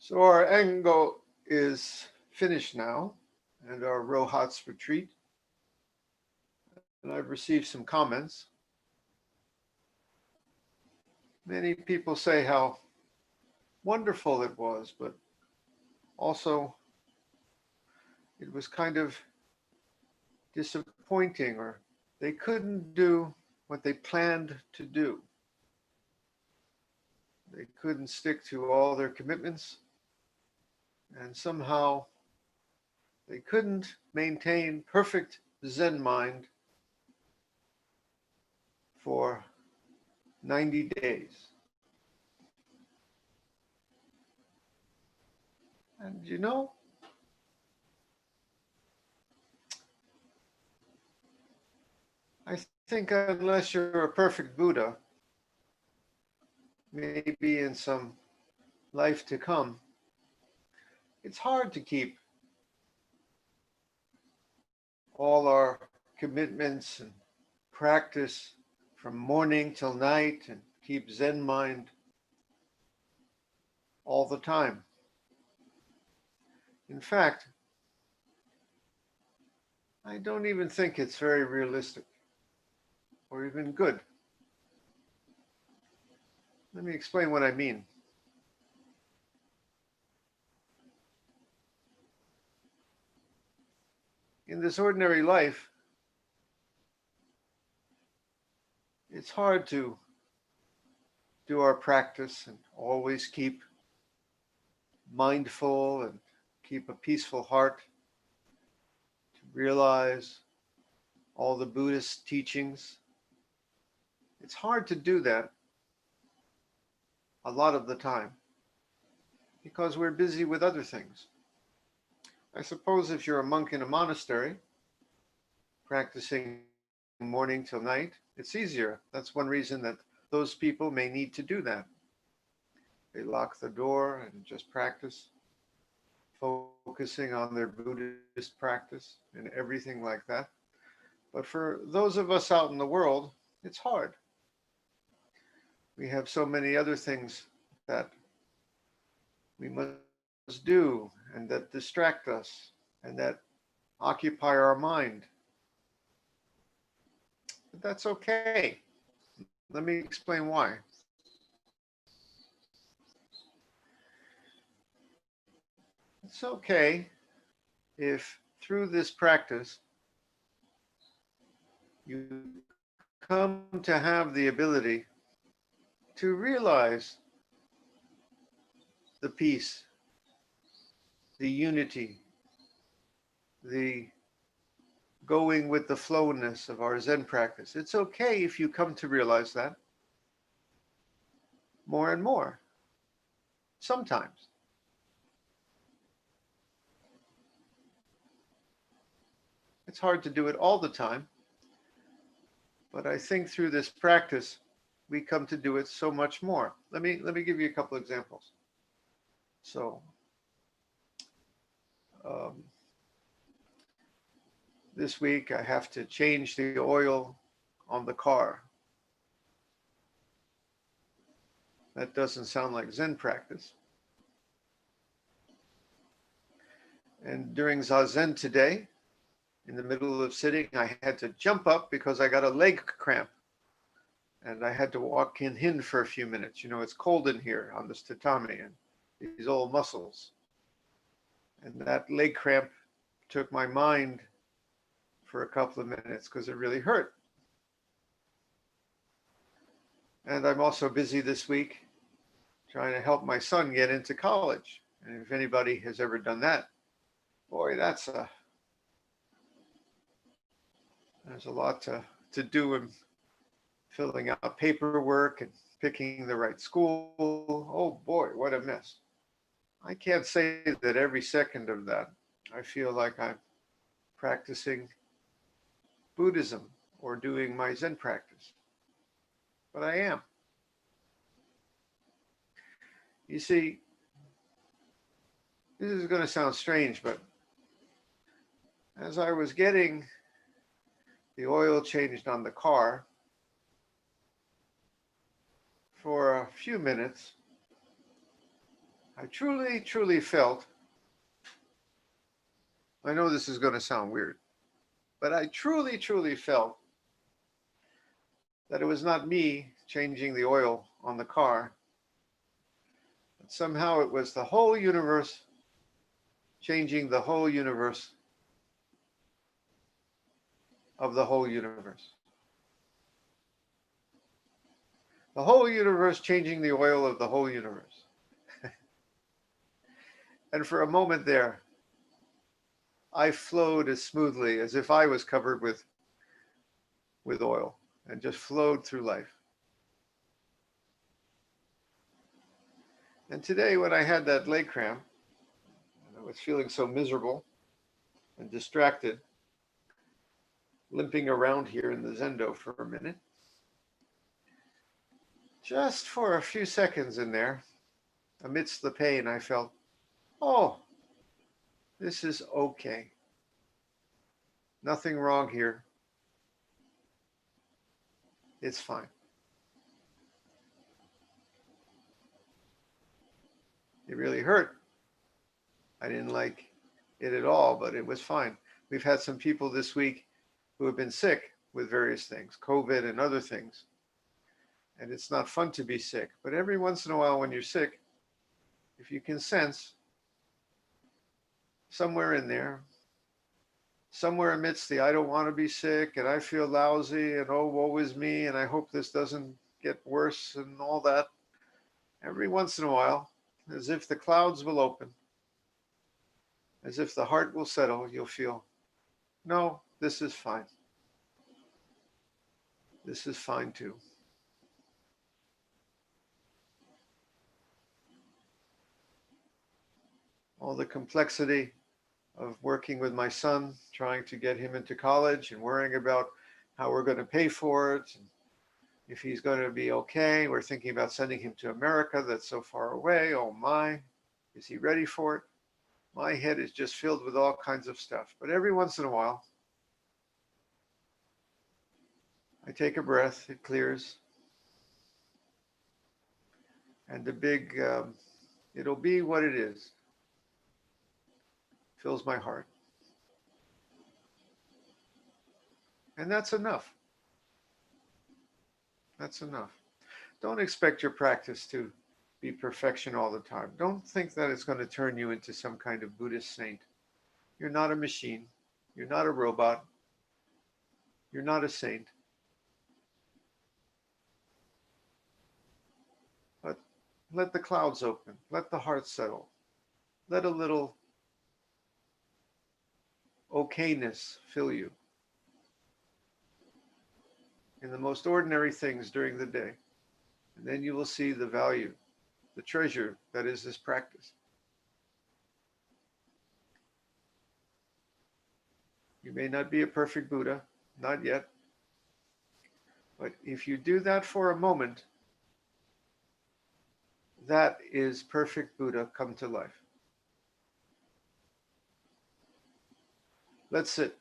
So our Ango is finished now, and our Rohat's retreat, and I've received some comments. Many people say how wonderful it was, but also it was kind of disappointing, or they couldn't do what they planned to do. They couldn't stick to all their commitments, and somehow they couldn't maintain perfect Zen mind for 90 days. And I think unless you're a perfect Buddha, maybe in some life to come, it's hard to keep all our commitments and practice from morning till night and keep Zen mind all the time. In fact, I don't even think it's very realistic or even good. Let me explain what I mean. In this ordinary life, it's hard to do our practice and always keep mindful and keep a peaceful heart, to realize all the Buddhist teachings. It's hard to do that a lot of the time because we're busy with other things. I suppose if you're a monk in a monastery, practicing morning till night, it's easier. That's one reason that those people may need to do that. They lock the door and just practice, focusing on their Buddhist practice and everything like that. But for those of us out in the world, it's hard. We have so many other things that we must do and that distract us and that occupy our mind. But that's okay. Let me explain why. It's okay if through this practice you come to have the ability to realize the peace, the unity, the going with the flowness of our Zen practice. It's okay if you come to realize that more and more, sometimes. It's hard to do it all the time, but I think through this practice, we come to do it so much more. Let me give you a couple examples. So, this week I have to change the oil on the car. That doesn't sound like Zen practice. And during Zazen today, in the middle of sitting, I had to jump up because I got a leg cramp. And I had to walk in for a few minutes. It's cold in here on this tatami and these old muscles. And that leg cramp took my mind for a couple of minutes because it really hurt. And I'm also busy this week trying to help my son get into college. And if anybody has ever done that, boy, there's a lot to do in filling out paperwork and picking the right school. Oh boy, what a mess. I can't say that every second of that I feel like I'm practicing Buddhism or doing my Zen practice, but I am. You see, this is going to sound strange, but as I was getting the oil changed on the car, for a few minutes, I truly, truly felt, I know this is going to sound weird, but I truly, truly felt that it was not me changing the oil on the car, but somehow it was the whole universe changing the whole universe of the whole universe. The whole universe changing the oil of the whole universe. And for a moment there, I flowed as smoothly as if I was covered with oil and just flowed through life. And today, when I had that leg cramp, and I was feeling so miserable and distracted, limping around here in the Zendo for a minute, just for a few seconds in there, amidst the pain, I felt, oh, this is okay. Nothing wrong here. It's fine. It really hurt. I didn't like it at all, but it was fine. We've had some people this week who have been sick with various things, COVID and other things. And it's not fun to be sick. But every once in a while when you're sick, if you can sense somewhere in there, somewhere amidst the I don't want to be sick and I feel lousy and oh, woe is me and I hope this doesn't get worse and all that, every once in a while, as if the clouds will open, as if the heart will settle, you'll feel, no, this is fine. This is fine too. All the complexity of working with my son, trying to get him into college and worrying about how we're going to pay for it, and if he's going to be okay. We're thinking about sending him to America that's so far away. Oh my, is he ready for it? My head is just filled with all kinds of stuff. But every once in a while, I take a breath, it clears. And the big, it'll be what it is, fills my heart. And that's enough. That's enough. Don't expect your practice to be perfection all the time. Don't think that it's going to turn you into some kind of Buddhist saint. You're not a machine. You're not a robot. You're not a saint. But let the clouds open. Let the heart settle. Let a little okayness fill you in the most ordinary things during the day. And then you will see the value, the treasure that is this practice. You may not be a perfect Buddha, not yet. But if you do that for a moment, that is perfect Buddha come to life. Let's sit.